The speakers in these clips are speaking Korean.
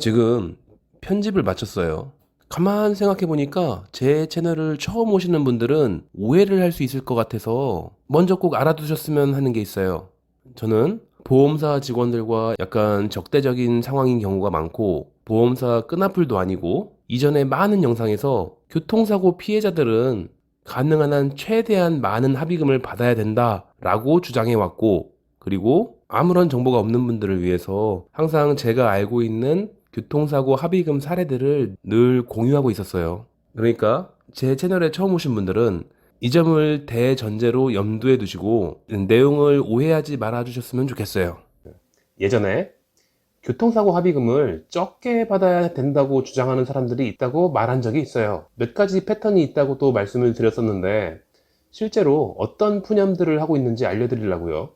지금 편집을 마쳤어요. 가만 생각해 보니까 제 채널을 처음 오시는 분들은 오해를 할 수 있을 것 같아서 먼저 꼭 알아두셨으면 하는 게 있어요. 저는 보험사 직원들과 약간 적대적인 상황인 경우가 많고, 보험사 끈앞풀도 아니고, 이전에 많은 영상에서 교통사고 피해자들은 가능한 한 최대한 많은 합의금을 받아야 된다라고 주장해 왔고, 그리고 아무런 정보가 없는 분들을 위해서 항상 제가 알고 있는 교통사고 합의금 사례들을 늘 공유하고 있었어요. 그러니까 제 채널에 처음 오신 분들은 이 점을 대전제로 염두에 두시고 내용을 오해하지 말아 주셨으면 좋겠어요. 예전에 교통사고 합의금을 적게 받아야 된다고 주장하는 사람들이 있다고 말한 적이 있어요. 몇 가지 패턴이 있다고도 말씀을 드렸었는데, 실제로 어떤 푸념들을 하고 있는지 알려드리려고요.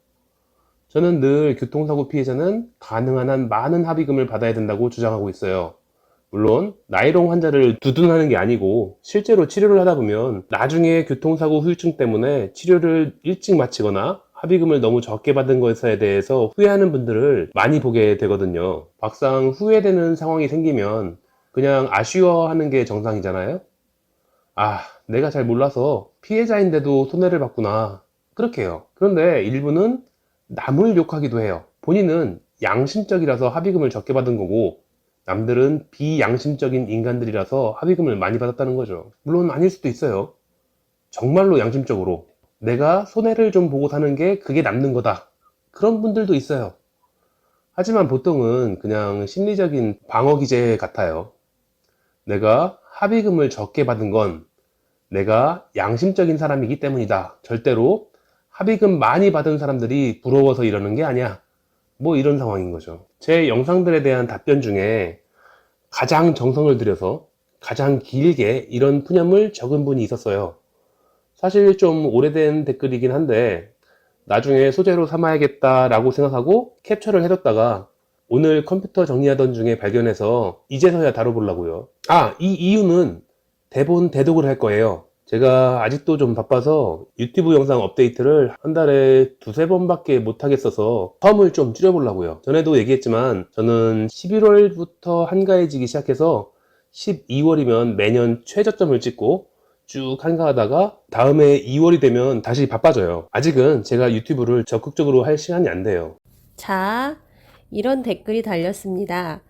저는 늘 교통사고 피해자는 가능한 한 많은 합의금을 받아야 된다고 주장하고 있어요. 물론 나이롱 환자를 두둔하는 게 아니고, 실제로 치료를 하다 보면 나중에 교통사고 후유증 때문에 치료를 일찍 마치거나 합의금을 너무 적게 받은 것에 대해서 후회하는 분들을 많이 보게 되거든요. 막상 후회되는 상황이 생기면 그냥 아쉬워하는 게 정상이잖아요. 아, 내가 잘 몰라서 피해자인데도 손해를 봤구나, 그렇게 해요. 그런데 일부는 남을 욕하기도 해요. 본인은 양심적이라서 합의금을 적게 받은 거고, 남들은 비양심적인 인간들이라서 합의금을 많이 받았다는 거죠. 물론 아닐 수도 있어요. 정말로 양심적으로 내가 손해를 좀 보고 사는 게 그게 남는 거다, 그런 분들도 있어요. 하지만 보통은 그냥 심리적인 방어 기제 같아요. 내가 합의금을 적게 받은 건 내가 양심적인 사람이기 때문이다. 절대로 합의금 많이 받은 사람들이 부러워서 이러는 게 아니야. 뭐 이런 상황인 거죠. 제 영상들에 대한 답변 중에 가장 정성을 들여서 가장 길게 이런 푸념을 적은 분이 있었어요. 사실 좀 오래된 댓글이긴 한데, 나중에 소재로 삼아야겠다라고 생각하고 캡처를 해뒀다가 오늘 컴퓨터 정리하던 중에 발견해서 이제서야 다뤄보려고요. 이 이유는 대본 대독을 할 거예요. 제가 아직도 좀 바빠서 유튜브 영상 업데이트를 한 달에 두세 번밖에 못 하겠어서 텀을 좀 줄여보려고요. 전에도 얘기했지만 저는 11월부터 한가해지기 시작해서 12월이면 매년 최저점을 찍고 쭉 한가하다가 다음에 2월이 되면 다시 바빠져요. 아직은 제가 유튜브를 적극적으로 할 시간이 안 돼요. 자, 이런 댓글이 달렸습니다.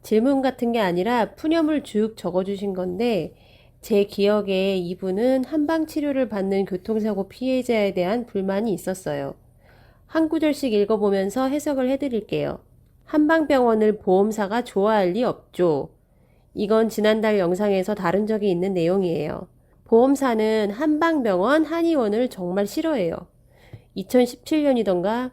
질문 같은 게 아니라 푸념을 쭉 적어주신 건데, 제 기억에 이분은 한방 치료를 받는 교통사고 피해자에 대한 불만이 있었어요. 한 구절씩 읽어보면서 해석을 해드릴게요. 한방병원을 보험사가 좋아할 리 없죠. 이건 지난달 영상에서 다룬 적이 있는 내용이에요. 보험사는 한방병원, 한의원을 정말 싫어해요. 2017년이던가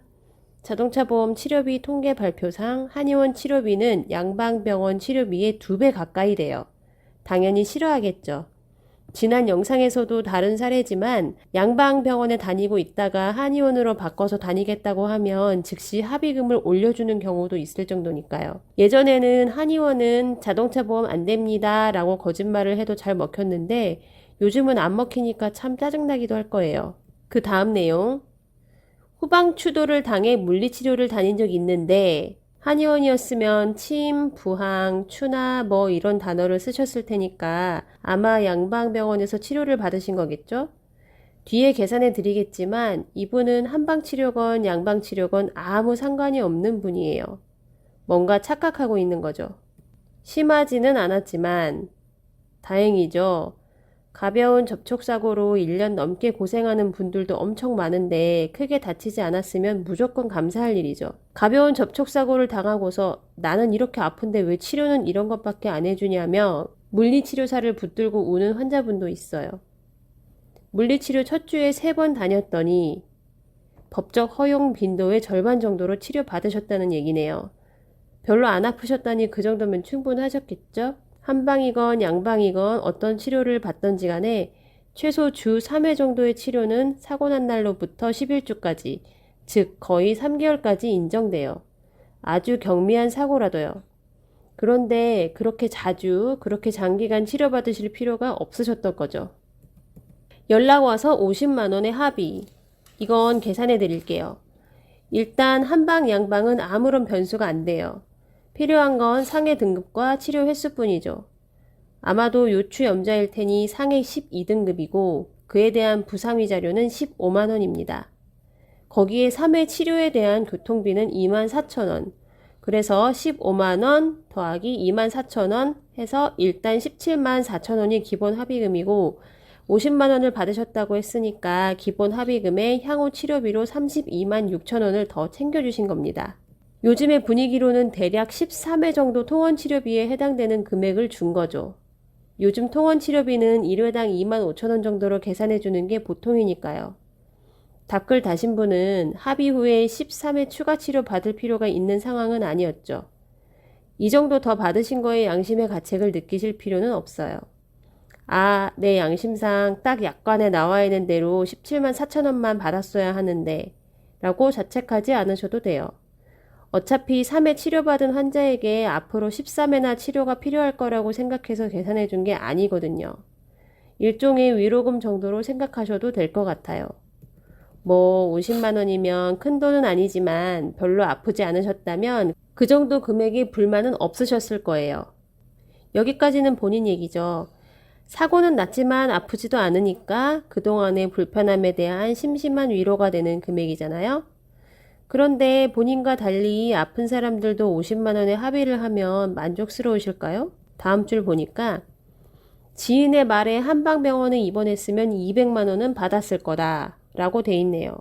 자동차 보험 치료비 통계 발표상 한의원 치료비는 양방병원 치료비의 2배 가까이 돼요. 당연히 싫어하겠죠. 지난 영상에서도 다른 사례지만 양방병원에 다니고 있다가 한의원으로 바꿔서 다니겠다고 하면 즉시 합의금을 올려주는 경우도 있을 정도니까요. 예전에는 한의원은 자동차 보험 안 됩니다 라고 거짓말을 해도 잘 먹혔는데, 요즘은 안 먹히니까 참 짜증나기도 할 거예요. 그 다음 내용. 후방 추돌을 당해 물리치료를 다닌 적이 있는데, 한의원이었으면 침, 부항, 추나 뭐 이런 단어를 쓰셨을 테니까 아마 양방병원에서 치료를 받으신 거겠죠? 뒤에 계산해 드리겠지만 이분은 한방치료건 양방치료건 아무 상관이 없는 분이에요. 뭔가 착각하고 있는 거죠. 심하지는 않았지만 다행이죠. 가벼운 접촉사고로 1년 넘게 고생하는 분들도 엄청 많은데 크게 다치지 않았으면 무조건 감사할 일이죠. 가벼운 접촉사고를 당하고서 나는 이렇게 아픈데 왜 치료는 이런 것밖에 안 해주냐며 물리치료사를 붙들고 우는 환자분도 있어요. 물리치료 첫 주에 3번 다녔더니 법적 허용 빈도의 절반 정도로 치료받으셨다는 얘기네요. 별로 안 아프셨다니 그 정도면 충분하셨겠죠? 한방이건 양방이건 어떤 치료를 받던지 간에 최소 주 3회 정도의 치료는 사고 난 날로부터 11주까지, 즉 거의 3개월까지 인정돼요. 아주 경미한 사고라도요. 그런데 그렇게 자주, 그렇게 장기간 치료받으실 필요가 없으셨던 거죠. 연락 와서 50만 원의 합의. 이건 계산해 드릴게요. 일단 한방 양방은 아무런 변수가 안 돼요. 필요한 건 상해 등급과 치료 횟수뿐이죠. 아마도 요추염자일 테니 상해 12등급이고 그에 대한 부상위 자료는 15만 원입니다. 거기에 3회 치료에 대한 교통비는 24,000원. 그래서 15만 원 더하기 24,000원 해서 일단 17만 4천 원이 기본 합의금이고 50만 원을 받으셨다고 했으니까 기본 합의금에 향후 치료비로 32만 6천 원을 더 챙겨주신 겁니다. 요즘의 분위기로는 대략 13회 정도 통원 치료비에 해당되는 금액을 준 거죠. 요즘 통원 치료비는 1회당 2만 5천 원 정도로 계산해 주는 게 보통이니까요. 답글 다신 분은 합의 후에 13회 추가 치료 받을 필요가 있는 상황은 아니었죠. 이 정도 더 받으신 거에 양심의 가책을 느끼실 필요는 없어요. 아, 내 양심상 딱 약관에 나와 있는 대로 17만 4천 원만 받았어야 하는데 라고 자책하지 않으셔도 돼요. 어차피 3회 치료받은 환자에게 앞으로 13회나 치료가 필요할 거라고 생각해서 계산해 준 게 아니거든요. 일종의 위로금 정도로 생각하셔도 될 것 같아요. 뭐 50만 원이면 큰 돈은 아니지만 별로 아프지 않으셨다면 그 정도 금액이 불만은 없으셨을 거예요. 여기까지는 본인 얘기죠. 사고는 났지만 아프지도 않으니까 그동안의 불편함에 대한 심심한 위로가 되는 금액이잖아요. 그런데 본인과 달리 아픈 사람들도 50만 원에 합의를 하면 만족스러우실까요? 다음 줄 보니까 지인의 말에 한방병원에 입원했으면 200만 원은 받았을 거다 라고 돼 있네요.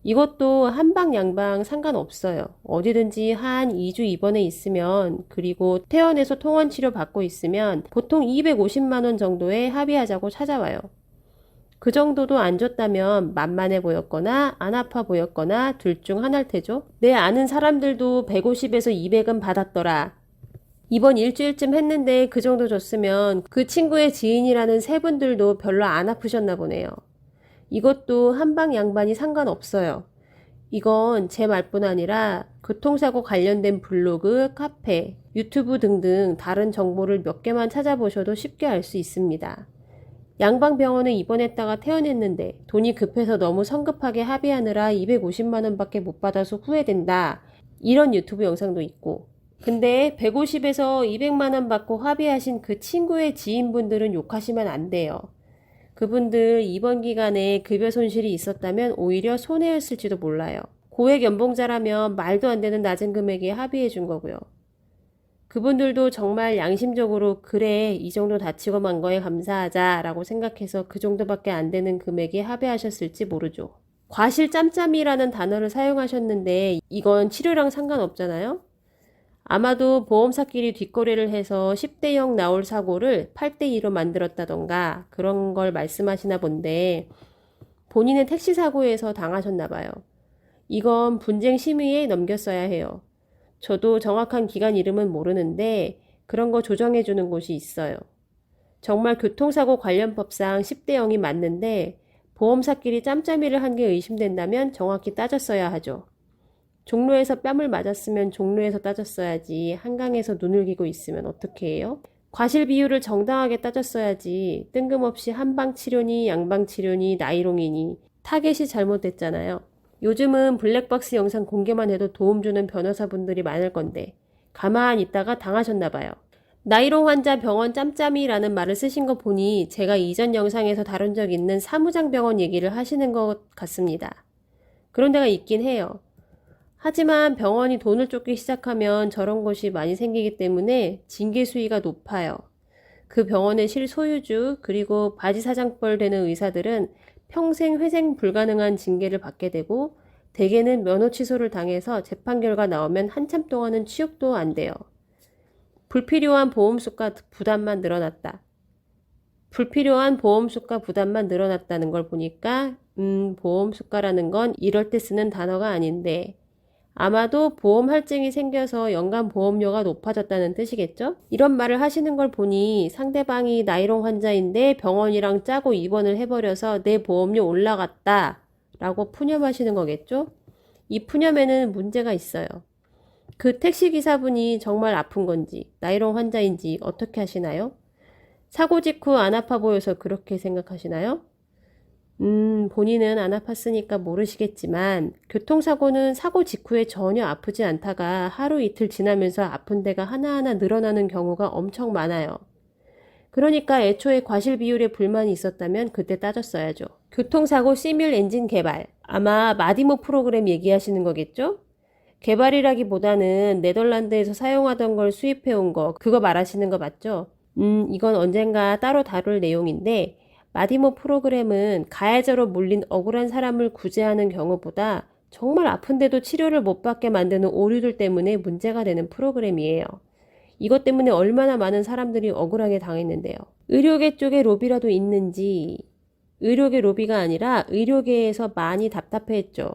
이것도 한방 양방 상관없어요. 어디든지 한 2주 입원해 있으면 그리고 퇴원해서 통원 치료 받고 있으면 보통 250만 원 정도에 합의하자고 찾아와요. 그 정도도 안 줬다면 만만해 보였거나 안 아파 보였거나 둘 중 하나일 테죠. 내 아는 사람들도 150에서 200은 받았더라. 이번 일주일쯤 했는데 그 정도 줬으면 그 친구의 지인이라는 세 분들도 별로 안 아프셨나 보네요. 이것도 한방 양반이 상관없어요. 이건 제 말뿐 아니라 교통사고 관련된 블로그, 카페, 유튜브 등등 다른 정보를 몇 개만 찾아보셔도 쉽게 알 수 있습니다. 양방병원에 입원했다가 퇴원했는데 돈이 급해서 너무 성급하게 합의하느라 250만 원밖에 못 받아서 후회된다. 이런 유튜브 영상도 있고. 근데 150에서 200만 원 받고 합의하신 그 친구의 지인분들은 욕하시면 안 돼요. 그분들 입원 기간에 급여 손실이 있었다면 오히려 손해였을지도 몰라요. 고액 연봉자라면 말도 안 되는 낮은 금액에 합의해 준 거고요. 그분들도 정말 양심적으로 그래 이 정도 다치고 만 거에 감사하자 라고 생각해서 그 정도밖에 안 되는 금액에 합의하셨을지 모르죠. 과실 짬짬이라는 단어를 사용하셨는데 이건 치료랑 상관없잖아요. 아마도 보험사끼리 뒷거래를 해서 10대 0 나올 사고를 8대 2로 만들었다던가 그런 걸 말씀하시나 본데 본인은 택시 사고에서 당하셨나 봐요. 이건 분쟁 심의에 넘겼어야 해요. 저도 정확한 기관 이름은 모르는데 그런 거 조정해 주는 곳이 있어요. 정말 교통사고 관련법상 10대 0이 맞는데 보험사끼리 짬짬이를 한 게 의심된다면 정확히 따졌어야 하죠. 종로에서 뺨을 맞았으면 종로에서 따졌어야지 한강에서 눈을 기고 있으면 어떻게 해요? 과실 비율을 정당하게 따졌어야지 뜬금없이 한방치료니 양방치료니 나이롱이니 타겟이 잘못됐잖아요. 요즘은 블랙박스 영상 공개만 해도 도움 주는 변호사분들이 많을 건데 가만히 있다가 당하셨나봐요. 나이롱 환자 병원 짬짬이라는 말을 쓰신 거 보니 제가 이전 영상에서 다룬 적 있는 사무장병원 얘기를 하시는 것 같습니다. 그런 데가 있긴 해요. 하지만 병원이 돈을 쫓기 시작하면 저런 곳이 많이 생기기 때문에 징계 수위가 높아요. 그 병원의 실소유주 그리고 바지사장벌 되는 의사들은 평생 회생 불가능한 징계를 받게 되고 대개는 면허 취소를 당해서 재판 결과 나오면 한참 동안은 취업도 안 돼요. 불필요한 보험수가 부담만 늘어났다. 불필요한 보험수가 부담만 늘어났다는 걸 보니까 보험수가라는 건 이럴 때 쓰는 단어가 아닌데 아마도 보험 할증이 생겨서 연간 보험료가 높아졌다는 뜻이겠죠? 이런 말을 하시는 걸 보니 상대방이 나이롱 환자인데 병원이랑 짜고 입원을 해버려서 내 보험료 올라갔다 라고 푸념하시는 거겠죠? 이 푸념에는 문제가 있어요. 그 택시기사분이 정말 아픈 건지 나이롱 환자인지 어떻게 하시나요? 사고 직후 안 아파 보여서 그렇게 생각하시나요? 본인은 안 아팠으니까 모르시겠지만 교통사고는 사고 직후에 전혀 아프지 않다가 하루 이틀 지나면서 아픈 데가 하나하나 늘어나는 경우가 엄청 많아요. 그러니까 애초에 과실 비율에 불만이 있었다면 그때 따졌어야죠. 교통사고 시뮬 엔진 개발. 아마 마디모 프로그램 얘기하시는 거겠죠? 개발이라기보다는 네덜란드에서 사용하던 걸 수입해온 거, 그거 말하시는 거 맞죠? 이건 언젠가 따로 다룰 내용인데, 마디모 프로그램은 가해자로 몰린 억울한 사람을 구제하는 경우보다 정말 아픈데도 치료를 못 받게 만드는 오류들 때문에 문제가 되는 프로그램이에요. 이것 때문에 얼마나 많은 사람들이 억울하게 당했는데요. 의료계 쪽에 로비라도 있는지, 의료계 로비가 아니라 의료계에서 많이 답답해했죠.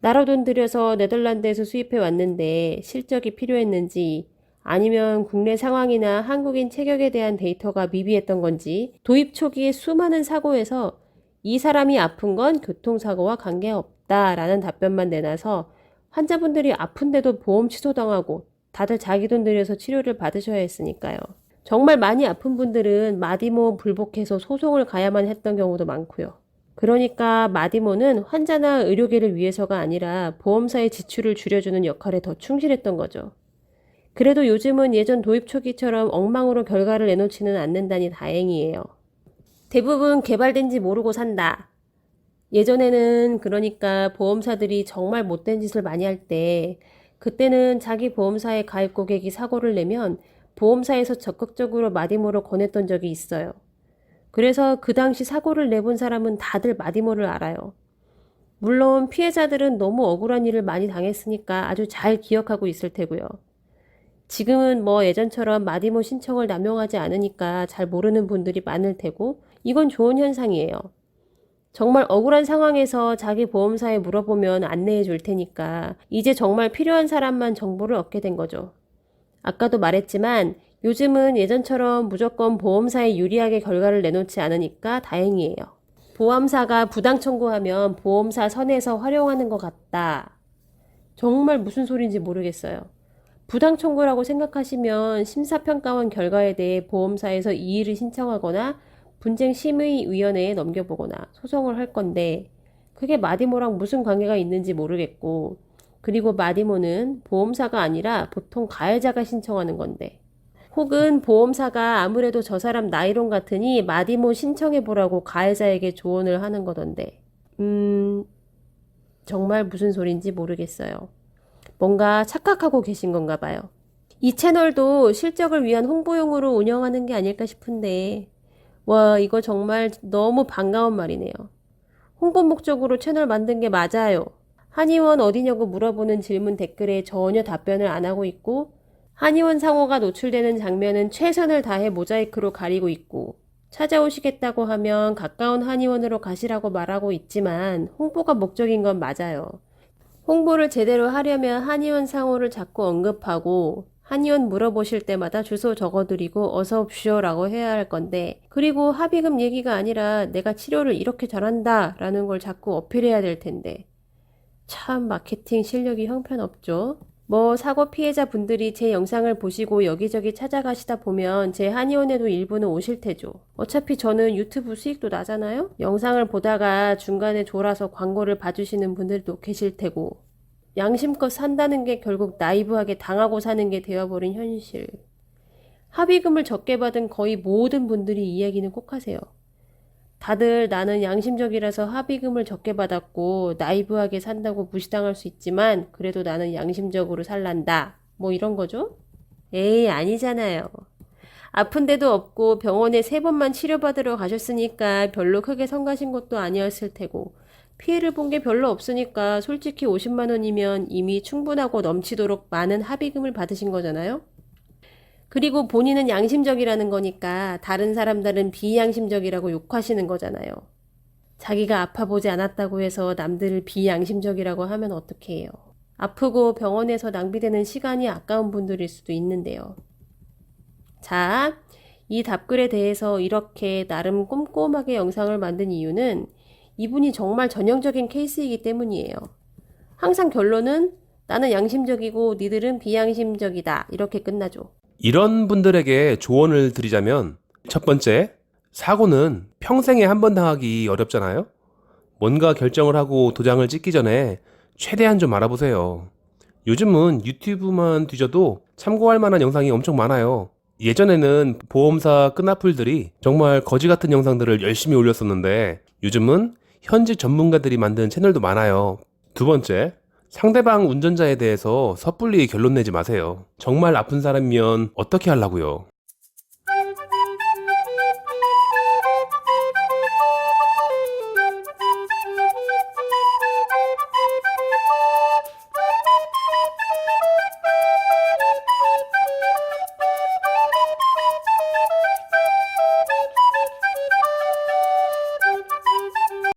나라 돈 들여서 네덜란드에서 수입해 왔는데 실적이 필요했는지, 아니면 국내 상황이나 한국인 체격에 대한 데이터가 미비했던 건지, 도입 초기에 수많은 사고에서 이 사람이 아픈 건 교통사고와 관계없다라는 답변만 내놔서 환자분들이 아픈데도 보험 취소당하고 다들 자기 돈 들여서 치료를 받으셔야 했으니까요. 정말 많이 아픈 분들은 마디모 불복해서 소송을 가야만 했던 경우도 많고요. 그러니까 마디모는 환자나 의료계를 위해서가 아니라 보험사의 지출을 줄여주는 역할에 더 충실했던 거죠. 그래도 요즘은 예전 도입 초기처럼 엉망으로 결과를 내놓지는 않는다니 다행이에요. 대부분 개발된지 모르고 산다. 예전에는 그러니까 보험사들이 정말 못된 짓을 많이 할 때 그때는 자기 보험사의 가입 고객이 사고를 내면 보험사에서 적극적으로 마디모를 권했던 적이 있어요. 그래서 그 당시 사고를 내본 사람은 다들 마디모를 알아요. 물론 피해자들은 너무 억울한 일을 많이 당했으니까 아주 잘 기억하고 있을 테고요. 지금은 뭐 예전처럼 마디모 신청을 남용하지 않으니까 잘 모르는 분들이 많을 테고 이건 좋은 현상이에요. 정말 억울한 상황에서 자기 보험사에 물어보면 안내해 줄 테니까 이제 정말 필요한 사람만 정보를 얻게 된 거죠. 아까도 말했지만 요즘은 예전처럼 무조건 보험사에 유리하게 결과를 내놓지 않으니까 다행이에요. 보험사가 부당 청구하면 보험사 선에서 활용하는 것 같다. 정말 무슨 소린지 모르겠어요. 부당 청구라고 생각하시면 심사평가원 결과에 대해 보험사에서 이의를 신청하거나 분쟁심의위원회에 넘겨보거나 소송을 할 건데 그게 마디모랑 무슨 관계가 있는지 모르겠고 그리고 마디모는 보험사가 아니라 보통 가해자가 신청하는 건데 혹은 보험사가 아무래도 저 사람 나이론 같으니 마디모 신청해보라고 가해자에게 조언을 하는 거던데 정말 무슨 소린지 모르겠어요. 뭔가 착각하고 계신 건가 봐요. 이 채널도 실적을 위한 홍보용으로 운영하는 게 아닐까 싶은데 와 이거 정말 너무 반가운 말이네요. 홍보 목적으로 채널 만든 게 맞아요. 한의원 어디냐고 물어보는 질문 댓글에 전혀 답변을 안 하고 있고 한의원 상호가 노출되는 장면은 최선을 다해 모자이크로 가리고 있고 찾아오시겠다고 하면 가까운 한의원으로 가시라고 말하고 있지만 홍보가 목적인 건 맞아요. 홍보를 제대로 하려면 한의원 상호를 자꾸 언급하고 한의원 물어보실 때마다 주소 적어드리고 어서 오십시오라고 해야 할 건데 그리고 합의금 얘기가 아니라 내가 치료를 이렇게 잘한다 라는 걸 자꾸 어필해야 될 텐데 참 마케팅 실력이 형편없죠. 뭐 사고 피해자 분들이 제 영상을 보시고 여기저기 찾아가시다 보면 제 한의원에도 일부는 오실 테죠. 어차피 저는 유튜브 수익도 나잖아요. 영상을 보다가 중간에 졸아서 광고를 봐주시는 분들도 계실 테고 양심껏 산다는 게 결국 나이브하게 당하고 사는 게 되어버린 현실. 합의금을 적게 받은 거의 모든 분들이 이 이야기는 꼭 하세요. 다들 나는 양심적이라서 합의금을 적게 받았고 나이브하게 산다고 무시당할 수 있지만 그래도 나는 양심적으로 살란다. 뭐 이런 거죠? 에이 아니잖아요. 아픈 데도 없고 병원에 3번만 치료받으러 가셨으니까 별로 크게 성가신 것도 아니었을 테고 피해를 본 게 별로 없으니까 솔직히 50만 원이면 이미 충분하고 넘치도록 많은 합의금을 받으신 거잖아요. 그리고 본인은 양심적이라는 거니까 다른 사람들은 비양심적이라고 욕하시는 거잖아요. 자기가 아파보지 않았다고 해서 남들을 비양심적이라고 하면 어떡해요. 아프고 병원에서 낭비되는 시간이 아까운 분들일 수도 있는데요. 자, 이 답글에 대해서 이렇게 나름 꼼꼼하게 영상을 만든 이유는 이분이 정말 전형적인 케이스이기 때문이에요. 항상 결론은 나는 양심적이고 니들은 비양심적이다 이렇게 끝나죠. 이런 분들에게 조언을 드리자면 첫 번째, 사고는 평생에 한 번 당하기 어렵잖아요. 뭔가 결정을 하고 도장을 찍기 전에 최대한 좀 알아보세요. 요즘은 유튜브만 뒤져도 참고할 만한 영상이 엄청 많아요. 예전에는 보험사 끈앞풀들이 정말 거지 같은 영상들을 열심히 올렸었는데 요즘은 현직 전문가들이 만든 채널도 많아요. 두 번째, 상대방 운전자에 대해서 섣불리 결론 내지 마세요. 정말 아픈 사람이면 어떻게 하려고요?